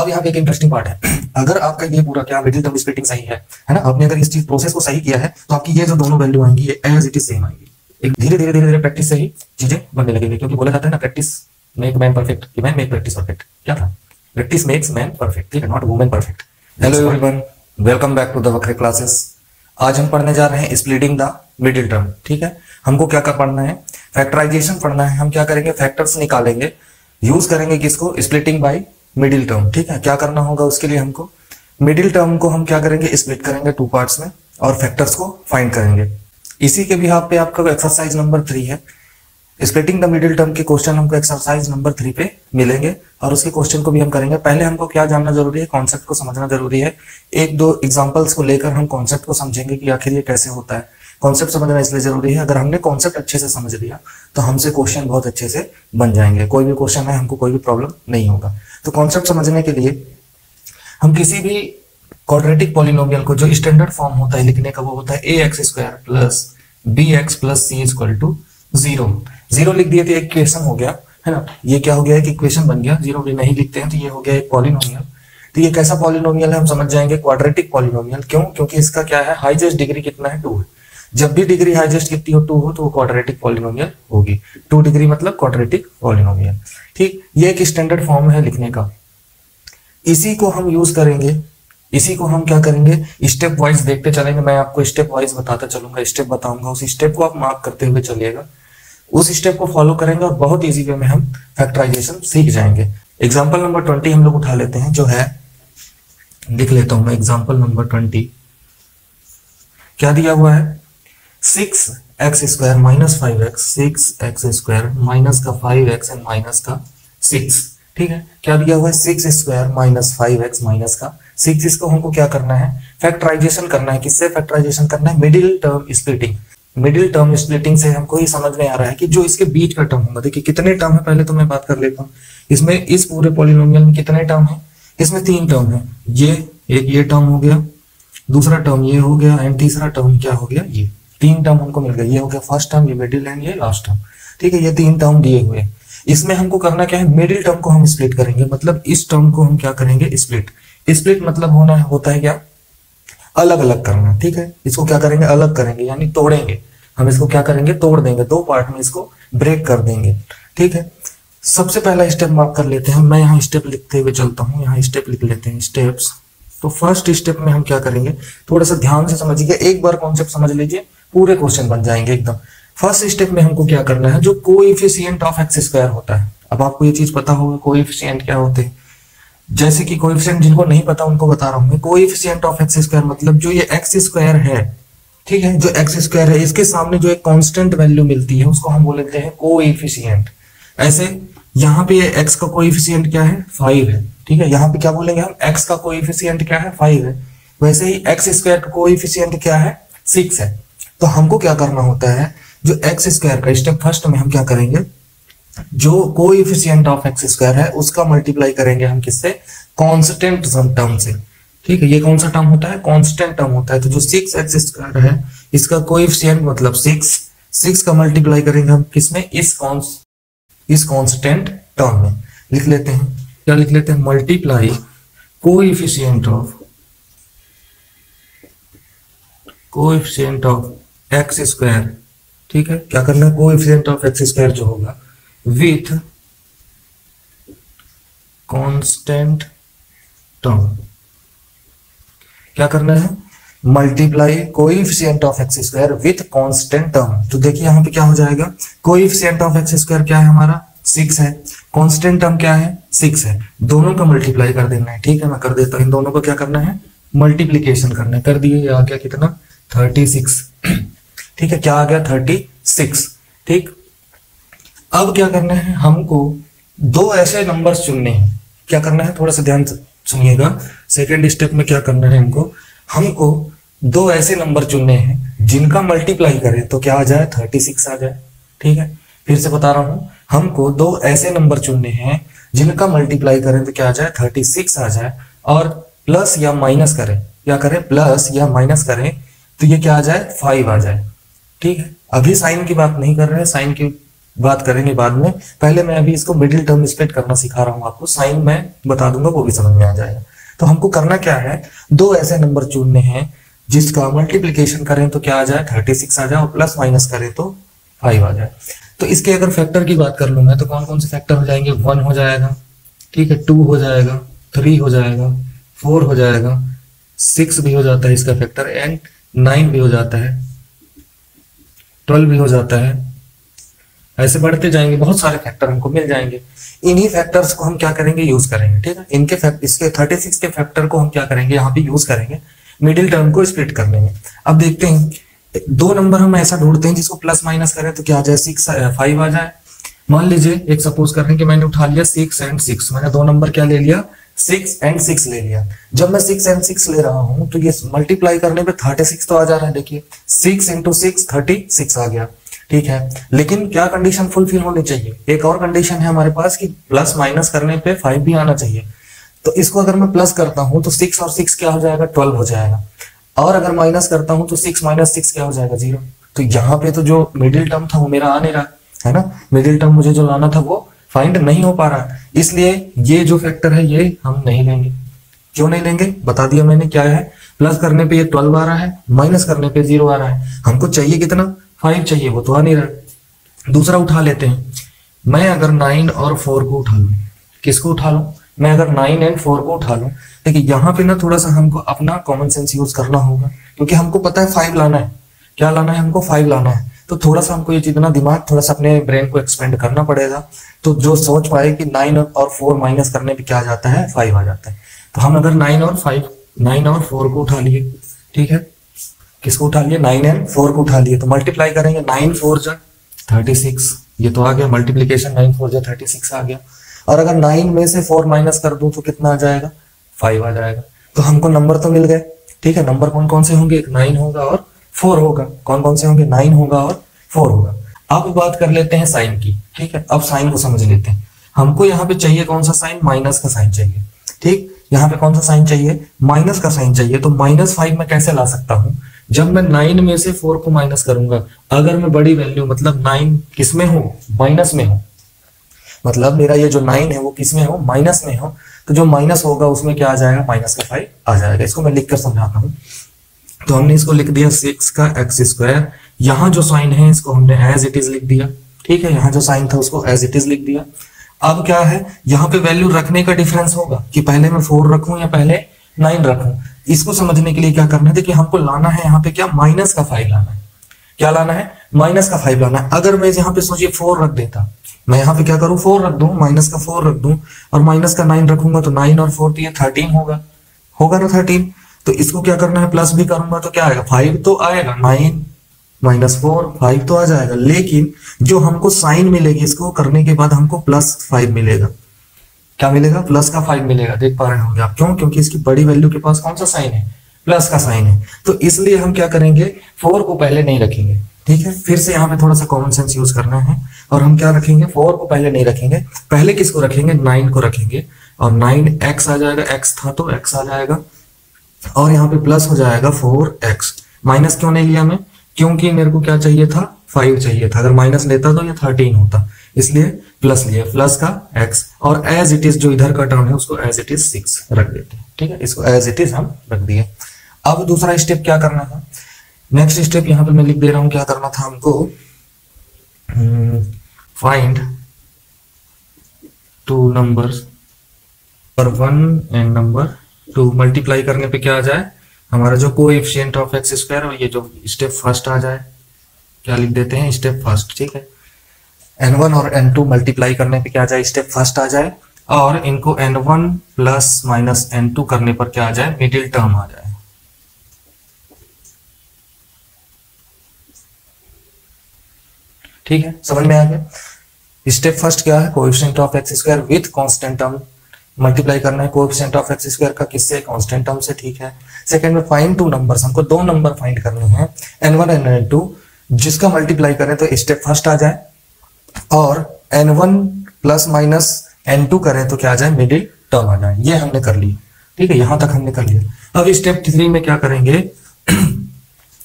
अब यहाँ पे एक इंटरेस्टिंग पार्ट है। अगर आपका ये पूरा क्या मिडिल टर्म स्प्लिटिंग सही है ना, आपने अगर इस चीज प्रोसेस को सही किया है तो आपकी ये जो दोनों वैल्यू आएंगी ये एज इट इज सेम आएंगी। एक धीरे धीरे धीरे धीरे प्रैक्टिस से ही चीजें बनने लगेंगी, क्योंकि बोला जाता है ना प्रैक्टिस मेक मैन परफेक्ट, कि मैन मेक प्रैक्टिस परफेक्ट। क्या था? प्रैक्टिस मेक्स मैन परफेक्ट, ठीक है, not women perfect. Hello everyone, welcome back to the वक्रे क्लासेस। आज हम पढ़ने जा रहे हैं स्प्लिटिंग द मिडिल टर्म। ठीक है, हमको क्या क्या पढ़ना है? फैक्टराइजेशन पढ़ना है। हम क्या करेंगे? फैक्टर्स निकालेंगे, यूज करेंगे किसको? Splitting by middle term. ठीक है, क्या करना होगा उसके लिए? हमको मिडिल टर्म को हम क्या करेंगे? स्प्लिट करेंगे टू पार्ट्स में और फैक्टर्स को फाइंड करेंगे। इसी के बिहाफ पे आपका एक्सरसाइज नंबर 3 है। स्प्लिटिंग द मिडिल टर्म के क्वेश्चन हमको एक्सरसाइज नंबर 3 पे मिलेंगे और उसके क्वेश्चन को भी हम करेंगे। पहले हमको क्या जानना जरूरी है? कॉन्सेप्ट को समझना जरूरी है। एक दो एग्जांपल्स को लेकर हम कॉन्सेप्ट को समझेंगे कि आखिर ये कैसे होता है। कॉन्सेप्ट समझना इसलिए जरूरी है, अगर हमने कॉन्सेप्ट अच्छे से समझ लिया तो हमसे क्वेश्चन बहुत अच्छे से बन जाएंगे। कोई भी क्वेश्चन है हमको कोई भी प्रॉब्लम नहीं होगा। तो कॉन्सेप्ट समझने के लिए हम किसी भी क्वाड्रेटिक पॉलिनोमियल को जो स्टैंडर्ड फॉर्म होता है लिखने का वो होता है ax² plus bx plus c equal to 0 लिख दिए तो एक इक्वेशन हो गया, है ना। ये क्या हो गया? एक इक्वेशन बन गया। 0 भी नहीं लिखते हैं तो ये हो गया एक पॉलिनोमियल। तो ये कैसा पॉलिनोमियल है हम समझ जाएंगे, क्वाड्रेटिक पॉलिनोमियल। क्यों? क्योंकि इसका क्या है? हाईएस्ट डिग्री कितना है? 2 है। जब भी डिग्री हाईएस्ट कितनी हो? 2 हो तो वो क्वाड्रेटिक पॉलिनोमियल होगी। 2 डिग्री मतलब क्वाड्रेटिक पॉलिनोमियल। ठीक, ये एक स्टैंडर्ड फॉर्म है लिखने का। इसी को हम यूज करेंगे, इसी को हम क्या करेंगे? स्टेप वाइज देखते चलेंगे। मैं आपको स्टेप वाइज बताता चलूंगा, स्टेप बताऊंगा, उस स्टेप को आप मार्क करते हुए चलिएगा। उस स्टेप को फॉलो करेंगे और बहुत इजी वे में हम फैक्टराइजेशन सीख जाएंगे। एग्जांपल नंबर 20 हम लोग उठा लेते हैं, जो है लिख लेता हूं मैं। एग्जांपल नंबर 20 क्या दिया हुआ है? 6x² minus 5x, 6x² minus का 5x एंड माइनस का 6। ठीक है, क्या दिया हुआ है? 6² माइनस 5x माइनस का 6। इसको हमको क्या करना है? फैक्टराइजेशन करना है। किससे फैक्टराइजेशन करना है? Middle term splitting. Middle term splitting से हमको ये समझ में आ रहा है कि जो इसके बीच का टर्म होगा, देखिए कितने टर्म है पहले तो मैं बात कर लेता हूँ। इसमें इस पूरे पॉलिनोमियल में कितने टर्म है? इसमें 3 टर्म है। ये टर्म हो गया, दूसरा टर्म ये हो गया एंड तीसरा टर्म क्या हो गया? ये 3 टर्म हमको मिल गया। ये हो गया फर्स्ट टर्म, ये मिडिल एंड ये लास्ट टर्म। ठीक है, ये 3 टर्म दिए हुए। इसमें हमको करना क्या है? मिडिल टर्म को हम स्प्लिट करेंगे, मतलब इस टर्म को हम क्या करेंगे? स्प्लिट मतलब होता है क्या? अलग अलग करना। ठीक है, इसको क्या करेंगे? अलग करेंगे, यानी तोड़ेंगे। हम इसको क्या करेंगे? तोड़ देंगे, 2 पार्ट में इसको ब्रेक कर देंगे। ठीक है, सबसे पहला स्टेप मार्क कर लेते हैं। मैं यहाँ स्टेप लिखते हुए चलता हूँ, यहाँ स्टेप लिख लेते हैं, स्टेप्स। तो फर्स्ट स्टेप में हम क्या करेंगे? थोड़ा सा ध्यान से समझिए, एक बार कॉन्सेप्ट समझ लीजिए, पूरे क्वेश्चन बन जाएंगे एकदम। फर्स्ट स्टेप में हमको क्या करना है? जो कोएफिशिएंट ऑफ x² होता है, अब आपको ये चीज पता होगा कोएफिशिएंट क्या होते हैं। जैसे कि कोएफिशिएंट जिनको नहीं पता उनको बता रहा हूं मैं। कोएफिशिएंट ऑफ x² मतलब जो ये x² है, ठीक है, जो x² है इसके सामने जो एक कांस्टेंट वैल्यू मिलती है उसको हम बोलते हैं कोएफिशिएंट। ऐसे यहाँ पे x का कोएफिशिएंट क्या है? 5 है। ठीक है, यहाँ पे क्या बोलेंगे हम? x का कोएफिशिएंट क्या है? 5 है। वैसे ही x² का कोएफिशिएंट क्या है? 6 है। तो हमको क्या करना होता है? जो x² का स्टेप फर्स्ट में हम क्या करेंगे? जो कोएफिशिएंट ऑफ x² है उसका मल्टीप्लाई करेंगे हम किससे? कांस्टेंट टर्म से। ठीक है, ये कौन सा टर्म होता है? कांस्टेंट टर्म होता है। तो जो 6x² है इसका कोएफिशिएंट मतलब 6 का मल्टीप्लाई करेंगे हम किसमें? इस कांस्टेंट टर्म में। लिख लेते हैं, क्या लिख लेते हैं? Multiply coefficient of x²। ठीक है, क्या करना है? कोएफिशिएंट ऑफ x² जो होगा विथ कांस्टेंट टर्म। क्या करना है? Multiply coefficient of x² with constant term. तो देखिए यहाँ पे क्या हो जाएगा? कोएफिशिएंट ऑफ x² क्या है हमारा? 6 है। कांस्टेंट टर्म क्या है? 6 है। दोनों का मल्टीप्लाई कर देना है। ठीक है, मैं कर देता हूं। इन दोनों को क्या करना है? मल्टीप्लिकेशन करना है। कर दिए, आ गया कितना? 36। ठीक है, क्या आ गया? 36। ठीक, अब क्या करना है? हमको 2 ऐसे नंबर्स चुनने हैं। क्या करना है? थोड़ा सा ध्यान से सुनिएगा। सेकेंड स्टेप में क्या करना है हमको 2 ऐसे नंबर चुनने हैं जिनका मल्टीप्लाई करें तो क्या आ जाए? 36 आ जाए। ठीक है, फिर से बता रहा हूं, हमको 2 ऐसे नंबर चुनने हैं जिनका मल्टीप्लाई करें तो क्या आ जाए? 36 आ जाए। और प्लस या माइनस करें, क्या करें? प्लस या माइनस करें तो ये क्या आ जाए? 5 आ जाए। ठीक है, अभी साइन की बात नहीं कर रहे हैं, साइन की बात करेंगे बाद में। पहले मैं अभी इसको मिडिल टर्म स्प्लिट करना सिखा रहा हूँ आपको, साइन मैं बता दूंगा वो भी समझ में आ जाएगा। तो हमको करना क्या है, दो ऐसे नंबर चुनने हैं जिसका मल्टीप्लीकेशन करें तो क्या आ जाए 36 आ जाए, और प्लस माइनस करें तो 5 आ जाए। तो इसके अगर फैक्टर की बात कर लूं मैं तो कौन कौन से फैक्टर हो जाएंगे, 1 हो जाएगा, ठीक है, 2 हो जाएगा, 3 हो जाएगा, 4 हो जाएगा, 6 भी हो जाता है इसका फैक्टर, एंड 9 भी हो जाता है, 12 भी हो जाता है। ऐसे बढ़ते जाएंगे, बहुत सारे फैक्टर हमको मिल जाएंगे। इन्हीं फैक्टर्स को हम क्या करेंगे, यूज करेंगे, ठीक है। इसके 36 के फैक्टर को हम क्या करेंगे, यहाँ पे यूज करेंगे मिडिल टर्म को स्प्लिट करने में। अब देखते हैं, दो नंबर हम ऐसा ढूंढते हैं जिसको प्लस माइनस करें तो क्या आ जाए, 5 आ जाए। मान लीजिए एक सपोज कर रहे हैं कि मैंने उठा लिया 6 एंड 6, मैंने दो नंबर क्या ले लिया, 6 एंड 6 ले लिया। जब मैं 6 एंड 6 ले रहा हूं तो ये मल्टीप्लाई करने पे 36 तो आ जा रहा है, देखिए 6 इंटू 6 36 आ गया, ठीक है। लेकिन क्या कंडीशन फुलफिल होनी चाहिए, एक और कंडीशन है हमारे पास कि प्लस माइनस करने पे 5 भी आना चाहिए। तो इसको अगर मैं प्लस करता हूं तो 6 और 6 क्या हो जाएगा, 12 हो जाएगा, और अगर माइनस करता हूं तो 6 माइनस 6 क्या हो जाएगा, 0। तो यहाँ पे तो जो मिडिल टर्म था वो मेरा आ नहीं रहा है ना, मिडिल टर्म मुझे जो लाना था वो फाइंड नहीं हो पा रहा, इसलिए ये जो फैक्टर है ये हम नहीं लेंगे। क्यों नहीं लेंगे, बता दिया मैंने क्या है, प्लस करने पे ये 12 आ रहा है, माइनस करने पे 0 आ रहा है, हमको चाहिए कितना, 5 चाहिए, वो तो आ नहीं रहा। दूसरा उठा लेते हैं, मैं अगर 9 और 4 को उठा लूं, किसको उठा लूं, मैं अगर 9 एंड 4 को उठा लूं, देखिए यहाँ पे ना थोड़ा सा हमको अपना कॉमन सेंस यूज करना होगा, क्योंकि हमको पता है 5 लाना है, क्या लाना है हमको, 5 लाना है। तो थोड़ा सा हमको ये जितना दिमाग थोड़ा सा अपने ब्रेन को एक्सपेंड करना पड़ेगा, तो जो सोच पाए कि 9 और 4 माइनस करने पे क्या आ जाता है, 5 आ जाता है। तो हम अगर 9 और 4 को उठा लिए, ठीक है, किसको उठा लिए, 9 एंड 4 को उठा लिए, तो मल्टीप्लाई करेंगे, 9 4 जा 36, ये तो आ गया मल्टीप्लीकेशन, 9 4 जा 36 आ गया। और अगर 9 में से 4 माइनस कर दूं तो कितना आ जाएगा, 5 आ जाएगा। तो हमको नंबर तो मिल गए, ठीक है। नंबर कौन कौन से होंगे, एक 9 होगा और 4 होगा। कौन कौन से होंगे, 9 होगा और 4 होगा। अब बात कर लेते हैं साइन की, ठीक है। अब साइन को समझ लेते हैं, हमको यहाँ पे चाहिए कौन सा साइन, माइनस का साइन चाहिए, ठीक। यहाँ पे कौन सा साइन चाहिए, माइनस का साइन चाहिए। तो -5 मैं कैसे ला सकता हूँ, जब मैं 9 में से 4 को माइनस करूंगा, अगर मैं बड़ी वैल्यू मतलब 9 किसमें हो, माइनस में हो, मतलब मेरा ये जो 9 है वो किसमें हो, माइनस में हो, तो जो माइनस होगा उसमें क्या आ जाएगा, -5 आ जाएगा। इसको मैं लिख कर समझाता हूँ। तो हमने इसको लिख दिया 6 का x², यहाँ जो साइन है इसको हमने एज इट इज लिख दिया, ठीक है। यहाँ जो साइन था उसको एज इट इज लिख दिया। अब क्या है, यहाँ पे वैल्यू रखने का डिफरेंस होगा कि पहले मैं 4 रखूं या पहले 9 रखूं। इसको समझने के लिए क्या करना है, देखिए हमको लाना है यहाँ पे क्या, -5 लाना है। क्या लाना है, -5 लाना है। अगर मैं यहाँ पे सोचिए 4 रख देता, मैं यहाँ पे क्या करूं, 4 रख दूं, -4 रख दूं और -9 रखूंगा, तो 9 और 4 तो ये 13 होगा, होगा ना 13। तो इसको क्या करना है, प्लस भी करूंगा तो क्या आएगा, 5 तो आएगा, 9 - 4 5 तो आ जाएगा। लेकिन जो हमको साइन मिलेगी इसको करने के बाद हमको +5 मिलेगा। क्या मिलेगा, प्लस का 5 मिलेगा। देख पा रहे होंगे आप, क्यों, क्योंकि इसकी बड़ी वैल्यू के पास कौन सा साइन है, प्लस का साइन है। तो इसलिए हम क्या करेंगे, 4 को पहले नहीं रखेंगे, ठीक है। फिर से यहाँ पे थोड़ा सा कॉमन सेंस यूज करना है, और हम क्या रखेंगे, 4 को पहले नहीं रखेंगे, पहले किसको रखेंगे, 9 को रखेंगे। और 9x आ जाएगा, x था तो x आ जाएगा, और यहाँ पे प्लस हो जाएगा 4x। माइनस क्यों नहीं लिया मैं, क्योंकि मेरे को क्या चाहिए था, 5 चाहिए था। अगर माइनस लेता तो ये 13 होता, इसलिए प्लस लिया, प्लस का x। और एज इट इज जो इधर का टर्म है उसको एज इट इज 6 रख देते हैं, ठीक है। इसको एज इट इज हम रख दिए। अब दूसरा स्टेप क्या करना था, नेक्स्ट स्टेप यहाँ पे मैं लिख दे रहा हूं, क्या करना था हमको, फाइंड 2 नंबर्स और 1 एंड नंबर 2। मल्टीप्लाई करने पे क्या आ जाए, हमारा जो कोएफिशिएंट ऑफ x², और ये जो स्टेप फर्स्ट आ जाए, क्या लिख देते हैं, स्टेप फर्स्ट, ठीक है। n1 और n2 मल्टीप्लाई करने पे क्या आ जाए, स्टेप फर्स्ट आ जाए, और इनको n1 + -n2 करने पर क्या आ जाए, मिडिल टर्म आ जाए। ठीक है, समझ में आ गया। स्टेप फर्स्ट क्या है, coefficient of x² with constant term multiply करना है, कोएफिशिएंट ऑफ x² का किससे, कांस्टेंट टर्म से, ठीक है। सेकंड में फाइंड 2 नंबर्स, हमको 2 नंबर फाइंड करने हैं, n1 एंड n2, जिसका मल्टीप्लाई करें तो स्टेप फर्स्ट आ जाए, और n1 + -n2 करें तो क्या आ जाए, मिडिल टर्म आ जाए। ये हमने कर लिया, ठीक है, यहां तक हमने कर लिया। अब स्टेप 3 में क्या करेंगे,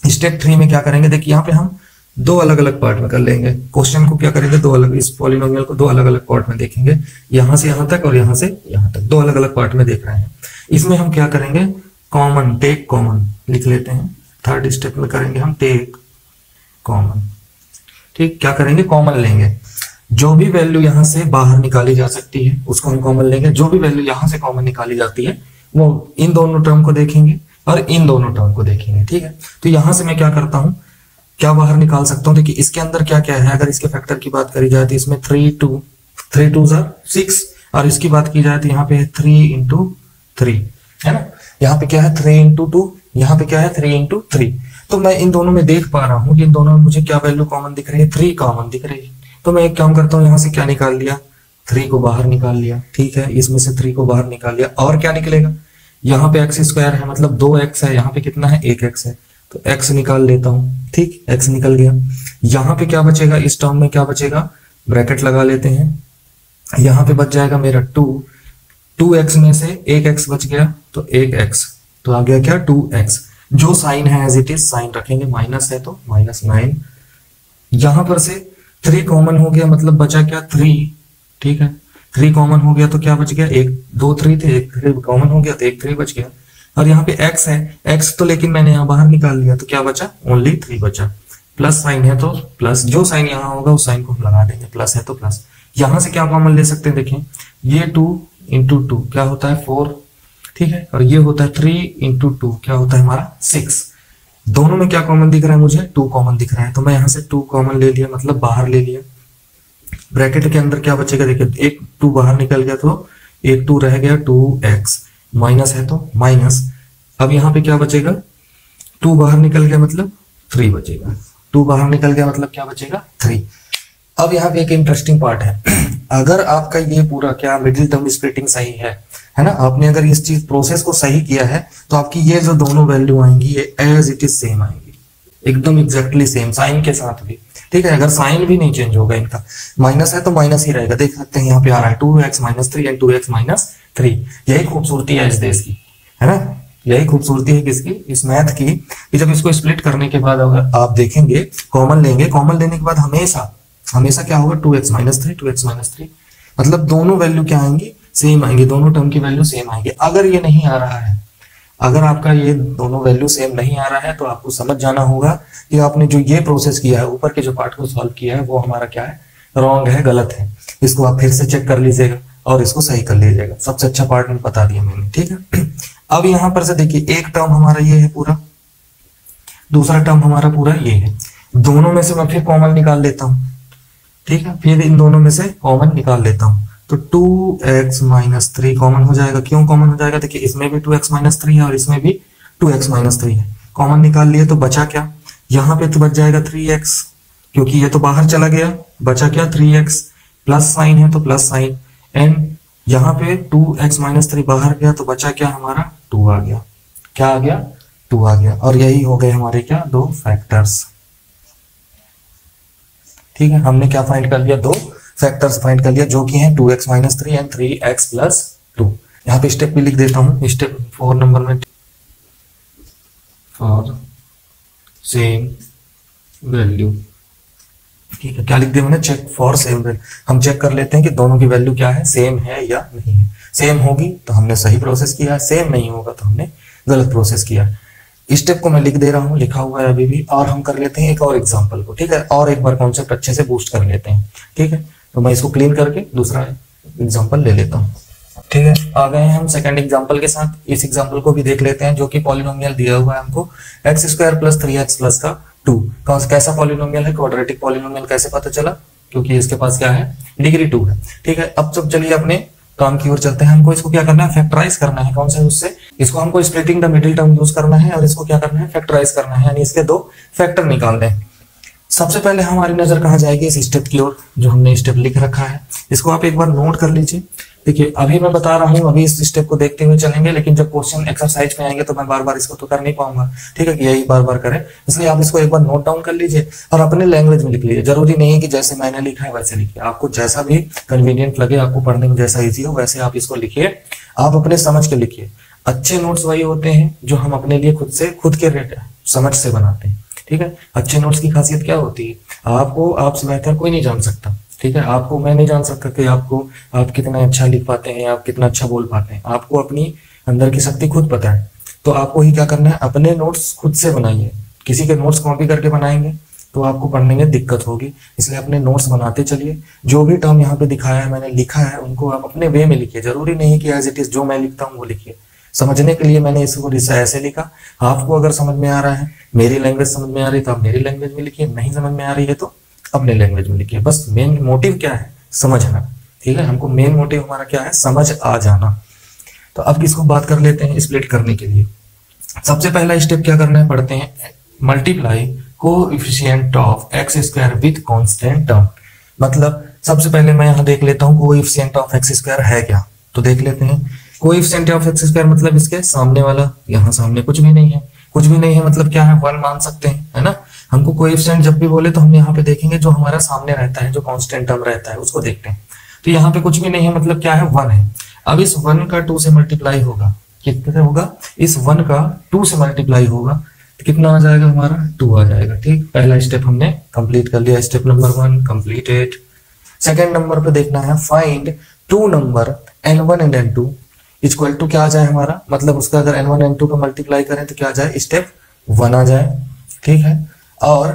स्टेप 3 में क्या करेंगे, देखिए यहाँ पे हम दो अलग अलग पार्ट में कर लेंगे। क्वेश्चन को क्या करेंगे, दो अलग, इस पॉलिनोमियल को दो अलग अलग पार्ट में देखेंगे, यहां से यहां तक और यहां से यहां तक, दो अलग अलग पार्ट में देख रहे हैं। इसमें हम क्या करेंगे, कॉमन, टेक कॉमन लिख लेते हैं। थर्ड स्टेप में करेंगे हम टेक कॉमन। ठीक, क्या करेंगे, कॉमन लेंगे। जो भी वैल्यू यहां से बाहर निकाली जा सकती है उसको हम कॉमन लेंगे। जो भी वैल्यू यहां से कॉमन निकाली जाती है वो इन दोनों टर्म को देखेंगे और इन दोनों टर्म को देखेंगे। ठीक है, तो यहां से मैं क्या करता हूं, क्या बाहर निकाल सकता हूं। देखिए इसके अंदर क्या क्या है, अगर इसके फैक्टर की बात करी जाए तो इसमें 3 2 6, और इसकी बात की जाए तो यहाँ पे है 3 × 3, है ना। यहाँ पे क्या है 3 × 2, यहाँ पे क्या है 3 × 3। तो मैं इन दोनों में देख पा रहा हूँ कि इन दोनों में मुझे क्या वैल्यू कॉमन दिख रही है, 3 कॉमन दिख रही है। तो मैं एक काम करता हूँ, यहाँ से क्या निकाल लिया, 3 को बाहर निकाल लिया। ठीक है, इसमें से 3 को बाहर निकाल लिया, और क्या निकलेगा, यहाँ पे x² है, मतलब 2x है, यहाँ पे कितना है 1x है, तो x निकाल लेता हूँ। ठीक, x निकल गया। यहाँ पे क्या बचेगा, इस टर्म में क्या बचेगा, ब्रैकेट लगा लेते हैं। यहाँ पे बच जाएगा मेरा 2x में से 1x बच गया, तो 1x, तो आ गया क्या 2x। जो साइन है एज इट इज साइन रखेंगे, माइनस है तो -9। यहां पर से 3 कॉमन हो गया, मतलब बचा क्या 3। ठीक है, 3 कॉमन हो गया तो क्या बच गया, 1 2 3 थे, 1 3 कॉमन हो गया तो 1 3 बच गया। और यहाँ पे x है, x तो लेकिन मैंने यहाँ बाहर निकाल लिया, तो क्या बचा, ओनली 3 बचा। प्लस साइन है तो प्लस, जो साइन यहाँ होगा उस साइन को हम लगा देंगे, प्लस है तो प्लस। यहां से क्या कॉमन ले सकते हैं, देखिए ये 2 × 2 क्या होता है 4। ठीक है, और ये होता है 3 × 2 क्या होता है हमारा 6। दोनों में क्या कॉमन दिख रहा है, मुझे 2 कॉमन दिख रहा है, तो मैं यहाँ से 2 कॉमन ले लिया, मतलब बाहर ले लिया। ब्रैकेट के अंदर क्या बचेगा, देखिए एक 2 बाहर निकल गया तो एक 2 रह गया, 2x, माइनस है तो माइनस। अब यहाँ पे क्या बचेगा, 2 बाहर निकल गया मतलब 3 बचेगा, 2 बाहर निकल गया मतलब क्या बचेगा 3। अब यहाँ पे एक इंटरेस्टिंग पार्ट है, अगर आपका ये पूरा क्या मिडिल टर्म स्प्लिटिंग सही है ना, आपने अगर इस चीज प्रोसेस को सही किया है तो आपकी ये जो दोनों वैल्यू आएंगी ये एज इट इज सेम आएंगी, एकदम एग्जैक्टली सेम, साइन के साथ भी। ठीक है, अगर साइन भी नहीं चेंज होगा इनका, माइनस है तो माइनस ही रहेगा। देख सकते हैं यहाँ पे आ रहा है 2x - 3 एंड 2x - 3। यही खूबसूरती है इस देश की, है ना, यही खूबसूरती है किसकी, इस मैथ की, कि जब इसको स्प्लिट करने के बाद अगर आप देखेंगे, कॉमन लेंगे, कॉमन लेने के बाद हमेशा क्या होगा 2x - 3 2x - 3, मतलब दोनों वैल्यू क्या आएंगी, सेम आएंगे, दोनों टर्म की वैल्यू सेम आएंगे। अगर ये नहीं आ रहा है, अगर आपका ये दोनों वैल्यू सेम नहीं आ रहा है, तो आपको समझ जाना होगा कि आपने जो ये प्रोसेस किया है, ऊपर के जो पार्ट को सॉल्व किया है, वो हमारा क्या है, रॉन्ग है, गलत है। इसको आप फिर से चेक कर लीजिएगा और इसको सही कर लीजिएगा। सबसे अच्छा पार्ट में बता दिया मैंने। ठीक है, अब यहां पर से देखिए एक टर्म हमारा ये है पूरा, दूसरा टर्म हमारा पूरा ये है, दोनों में से मैं फिर कॉमन निकाल लेता हूं। ठीक है, फिर इन दोनों में से कॉमन निकाल लेता हूं, तो 2x - 3 कॉमन हो जाएगा। क्यों कॉमन हो जाएगा, देखिए इसमें भी 2x - 3 है और इसमें भी 2x - 3 है। कॉमन निकाल लिए तो बचा क्या, यहाँ पे तो बच जाएगा 3x, क्योंकि ये तो बाहर चला गया, बचा क्या 3x, प्लस साइन है तो प्लस साइन, एंड यहाँ पे 2x - 3 बाहर गया तो बचा क्या हमारा 2 आ गया। क्या आ गया, 2 आ गया। और यही हो गए हमारे क्या, 2 फैक्टर्स। ठीक है, हमने क्या फाइंड कर लिया, 2 फैक्टर्स फाइंड कर लिया, जो कि हैं 2x - 3 एंड 3x + 2। यहाँ पे स्टेप भी लिख देता हूँ, स्टेप 4 नंबर में, फॉर सेम वैल्यू। ठीक है, क्या लिख दिया मैंने, चेक फॉर सेम वैल्यू। हम चेक कर लेते हैं कि दोनों की वैल्यू क्या है, सेम है या नहीं है। सेम होगी तो हमने सही प्रोसेस किया है, सेम नहीं होगा तो हमने गलत प्रोसेस किया है। स्टेप को मैं लिख दे रहा हूँ, लिखा हुआ है अभी भी, और हम कर लेते हैं एक और एग्जांपल को। ठीक है, और एक बार कॉन्सेप्ट अच्छे से बूस्ट कर लेते हैं। ठीक है, तो मैं इसको क्लीन करके दूसरा एग्जांपल ले लेता हूँ। ठीक है, आ गए हैं हम सेकंड एग्जांपल के साथ। इस एग्जांपल को भी देख लेते हैं, जो कि पॉलिनोमियल दिया हुआ है हमको x² + 3x + 2। कैसा पॉलिनोमियल है, क्वाड्रेटिक पॉलिनोमियल। कैसे पता चला, क्योंकि इसके पास क्या है, डिग्री 2 है। ठीक है, अब जब चलिए अपने काम की ओर चलते हैं। हमको इसको क्या करना है, फैक्टराइज करना है। कौन से उससे, इसको हमको splitting the middle term use करना है, और इसको क्या करना है, फैक्टराइज करना है, यानी इसके 2 फैक्टर निकालने हैं। सबसे पहले हमारी नजर कहाँ जाएगी, इस स्टेप की ओर, जो हमने स्टेप लिख रखा है। इसको आप एक बार नोट कर लीजिए। देखिए अभी मैं बता रहा हूँ, अभी इस स्टेप को देखते हुए चलेंगे, लेकिन जब क्वेश्चन एक्सरसाइज में आएंगे तो मैं बार बार इसको तो कर नहीं पाऊंगा। ठीक है, कि यही बार बार करें, इसलिए आप इसको एक बार नोट डाउन कर लीजिए और अपने लैंग्वेज में लिख लीजिए। जरूरी नहीं है कि जैसे मैंने लिखा है वैसे लिखिए, आपको जैसा भी कन्वीनियंट लगे, आपको पढ़ने में जैसा ईजी हो वैसे आप इसको लिखिए। आप अपने समझ के लिखिए। अच्छे नोट्स वही होते हैं जो हम अपने लिए खुद के रेट समझ से बनाते हैं। ठीक है। अच्छे नोट्स की खासियत क्या होती है, आपको आपसे बेहतर कोई नहीं जान सकता, ठीक है। आपको मैं नहीं जान सकता कि आप कितना अच्छा लिख पाते हैं, आप कितना अच्छा बोल पाते हैं। आपको अपनी अंदर की शक्ति खुद पता है। तो आपको ही क्या करना है, अपने नोट्स खुद से बनाइए। किसी के नोट्स कॉपी करके बनाएंगे तो आपको पढ़ने में दिक्कत होगी, इसलिए अपने नोट्स बनाते चलिए। जो भी टर्म यहाँ पे दिखाया है, मैंने लिखा है, उनको आप अपने वे में लिखिए। जरूरी नहीं है कि एज इट इज जो मैं लिखता हूँ वो लिखिए। समझने के लिए मैंने इसको ऐसे लिखा। आपको अगर समझ में आ रहा है, मेरी लैंग्वेज समझ में आ रही है तो आप मेरी लैंग्वेज में लिखिए, नहीं समझ में आ रही है तो अपने लैंग्वेज में लिखिए। बस मेन मोटिव क्या है, समझना, ठीक है। हमको मेन मोटिव हमारा क्या है, समझ आ जाना। तो अब किसको बात कर लेते हैं स्प्लिट करने के लिए। सबसे पहला स्टेप क्या करना है, पढ़ते हैं multiply coefficient of x square with constant term. मतलब सबसे पहले मैं यहाँ देख लेता हूँ कोएफिशिएंट ऑफ एक्स स्क्वायर है क्या, तो देख लेते हैं। कोएफिशिएंट ऑफ एक्स स्क्वायर मतलब इसके सामने वाला, यहाँ सामने कुछ भी नहीं है, कुछ भी नहीं है मतलब क्या है, 1 मान सकते हैं, है ना। हमको कोएफिशिएंट जब भी बोले तो हम यहाँ पे देखेंगे जो हमारा सामने रहता है, जो कांस्टेंट टर्म रहता है उसको देखते हैं। तो यहाँ पे कुछ भी नहीं है मतलब क्या है, 1 है। अब इस 1 का 2 से मल्टीप्लाई होगा, कितने होगा, इस 1 का 2 से मल्टीप्लाई होगा तो कितना आ जाएगा हमारा, 2 आ जाएगा। ठीक, पहला स्टेप हमने कंप्लीट कर लिया, step number 1 completed. Second number पे देखना है find 2 number n1 and n2 equal to क्या आ जाए हमारा, मतलब उसका अगर n1 n2 का मल्टीप्लाई करें तो क्या आ जाए, स्टेप 1 आ जाए, ठीक है। और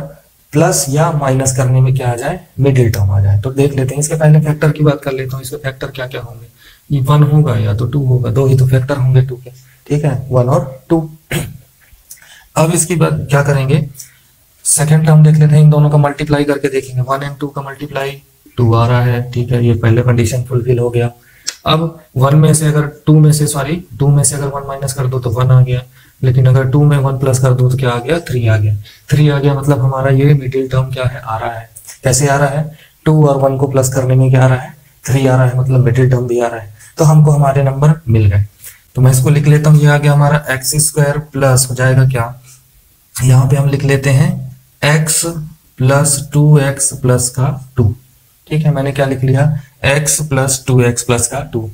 प्लस या माइनस करने में क्या आ जाए, मिडिल टर्म आ जाए। तो देख लेते हैं, इसके पहले फैक्टर की बात कर लेता हूँ। इसके फैक्टर क्या क्या होंगे, ये 1 होगा या तो 2 होगा, दो ही तो फैक्टर होंगे 2 के, ठीक है, 1 और 2। अब इसकी बात क्या करेंगे, सेकंड टर्म देख लेते हैं, इन दोनों का मल्टीप्लाई करके देखेंगे। 1 एंड 2 का मल्टीप्लाई 2 आ रहा है, ठीक है, ये पहले कंडीशन फुलफिल हो गया। अब 1 में से अगर 2 में से अगर 1 माइनस कर दो तो 1 आ गया, लेकिन अगर 2 में 1 प्लस कर दो तो क्या आ गया, 3 आ गया। 3 आ गया मतलब हमारा ये मिडिल टर्म क्या है, आ रहा है। कैसे आ रहा है, 2 और 1 को प्लस करने में क्या आ रहा है, 3 आ रहा है, मतलब मिडिल टर्म भी आ रहा है। तो हमको हमारे नंबर मिल गए। तो मैं इसको लिख लेता हूँ, ये आ गया हमारा एक्स स्क्वायर प्लस हो जाएगा क्या, यहाँ पे हम लिख लेते हैं x प्लस 2x प्लस का 2, ठीक है। मैंने क्या लिख लिया, x प्लस 2x प्लस का 2।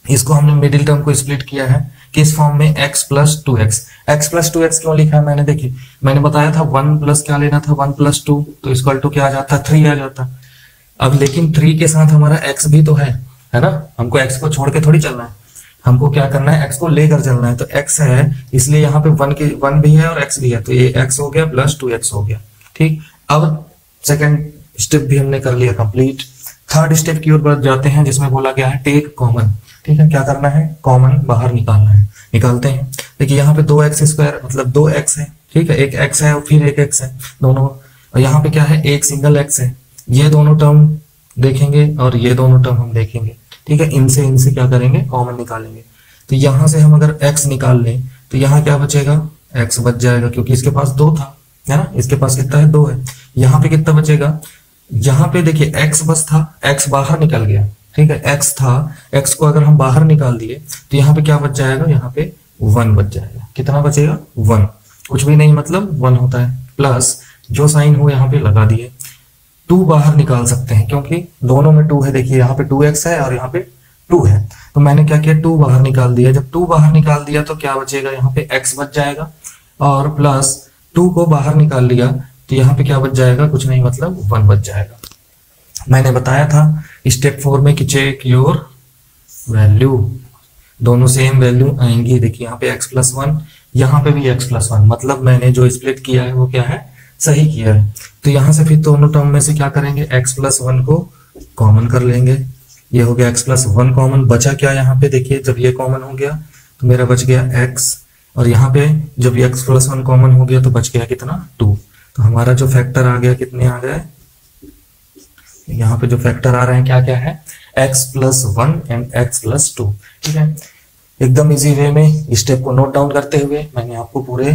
इसको हमने मिडिल टर्म को स्प्लिट किया है किस फॉर्म में, x plus 2x। x plus 2x क्यों लिखा है, मैंने देखिए मैंने बताया था 1 प्लस क्या लेना था, 1 प्लस 2 तो इक्वल टू क्या आ जाता, 3 आ जाता। अब लेकिन 3 के साथ हमारा x भी तो है ना, हमको x को छोड़ के थोड़ी चलना है, हमको क्या करना है, x को लेकर चलना है। तो x है इसलिए यहाँ पे 1 भी है और x भी है, तो ये x हो गया प्लस 2x हो गया, ठीक। अब सेकंड स्टेप भी हमने कर लिया कंप्लीट। थर्ड स्टेप की ओर बढ़ जाते हैं, जिसमें बोला गया है टेक कॉमन, ठीक है। क्या करना है, कॉमन बाहर निकालना है, निकालते हैं। देखिए यहाँ पे 2x स्क्वायर मतलब 2x है, ठीक है, एक x है और फिर एक x है दोनों, और यहाँ पे क्या है, एक सिंगल x है। ये दोनों टर्म देखेंगे और ये दोनों टर्म हम देखेंगे, ठीक है। इनसे क्या करेंगे, कॉमन निकालेंगे। तो यहाँ से हम अगर x निकाल लें तो यहाँ क्या बचेगा, x बच जाएगा, क्योंकि इसके पास 2 था, है ना, इसके पास कितना है, 2 है। यहाँ पे कितना बचेगा, यहाँ पे देखिए x बस था, x बाहर निकल गया, ठीक है, x था, x को अगर हम बाहर निकाल दिए तो यहाँ पे क्या बच जाएगा, यहाँ पे 1 बच जाएगा। कितना बचेगा, 1, कुछ भी नहीं मतलब 1 होता है। प्लस जो साइन हो यहाँ पे लगा दिए, 2 बाहर निकाल सकते हैं क्योंकि दोनों में 2 है। देखिए यहाँ पे 2x है और यहाँ पे 2 है, तो मैंने क्या किया, 2 बाहर निकाल दिया। जब 2 बाहर निकाल दिया तो क्या बचेगा, यहाँ पे x बच जाएगा, और प्लस 2 को बाहर निकाल लिया तो यहाँ पे क्या बच जाएगा, कुछ नहीं मतलब 1 बच जाएगा। मैंने बताया था स्टेप 4 में कि चेक योर वैल्यू, दोनों सेम वैल्यू आएंगी। देखिए यहाँ पे x प्लस 1, यहाँ पे भी x प्लस 1, मतलब मैंने जो स्प्लिट किया है वो क्या है, सही किया है। तो यहाँ से फिर दोनों टर्म में से क्या करेंगे, x प्लस 1 को कॉमन कर लेंगे। ये हो गया x प्लस 1 कॉमन, बचा क्या यहाँ पे, देखिए जब ये कॉमन हो गया तो मेरा बच गया x, और यहाँ पे जब x प्लस 1 कॉमन हो गया तो बच गया कितना, 2। तो हमारा जो फैक्टर आ गया, कितने आ गए, यहाँ पे जो फैक्टर आ रहे हैं क्या क्या है, x plus 1 and x plus 2, ठीक है। एकदम इजी वे में स्टेप को नोट डाउन करते हुए मैंने आपको पूरे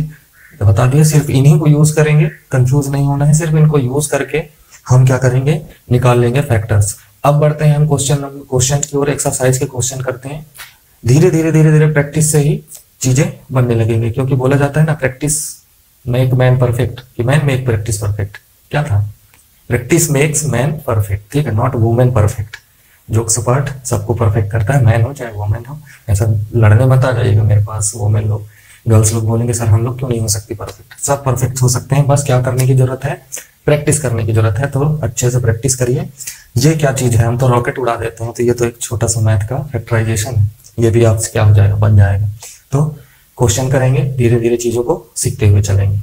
बता दिया। सिर्फ इन्हीं को यूज करेंगे, कंफ्यूज नहीं होना है, सिर्फ इनको यूज करके हम क्या करेंगे, निकाल लेंगे फैक्टर्स। अब बढ़ते हैं हम क्वेश्चन की ओर, एक्सरसाइज के क्वेश्चन करते हैं। धीरे धीरे प्रैक्टिस से ही चीजें बनने लगेंगे, क्योंकि बोला जाता है ना, प्रैक्टिस मेक मैन परफेक्ट, कि मैन मेक प्रैक्टिस परफेक्ट। क्या था, प्रैक्टिस मेक्स मैन परफेक्ट, ठीक है, not women perfect. Jokes apart, सबको परफेक्ट करता है, मैन हो चाहे वुमेन हो। ऐसा लड़ने मत आ जाइएगा मेरे पास वुमेन लोग, गर्ल्स लोग बोलेंगे सर हम लोग क्यों नहीं हो सकती परफेक्ट। सब परफेक्ट हो सकते हैं, बस क्या करने की जरूरत है, प्रैक्टिस करने की जरूरत है। तो अच्छे से प्रैक्टिस करिए। ये क्या चीज है, हम तो रॉकेट उड़ा देते हैं, तो ये तो एक छोटा सा मैथ का फैक्टराइजेशन है, ये भी आपसे क्या हो जाएगा, बन जाएगा। तो क्वेश्चन करेंगे, धीरे धीरे चीजों को सीखते हुए चलेंगे।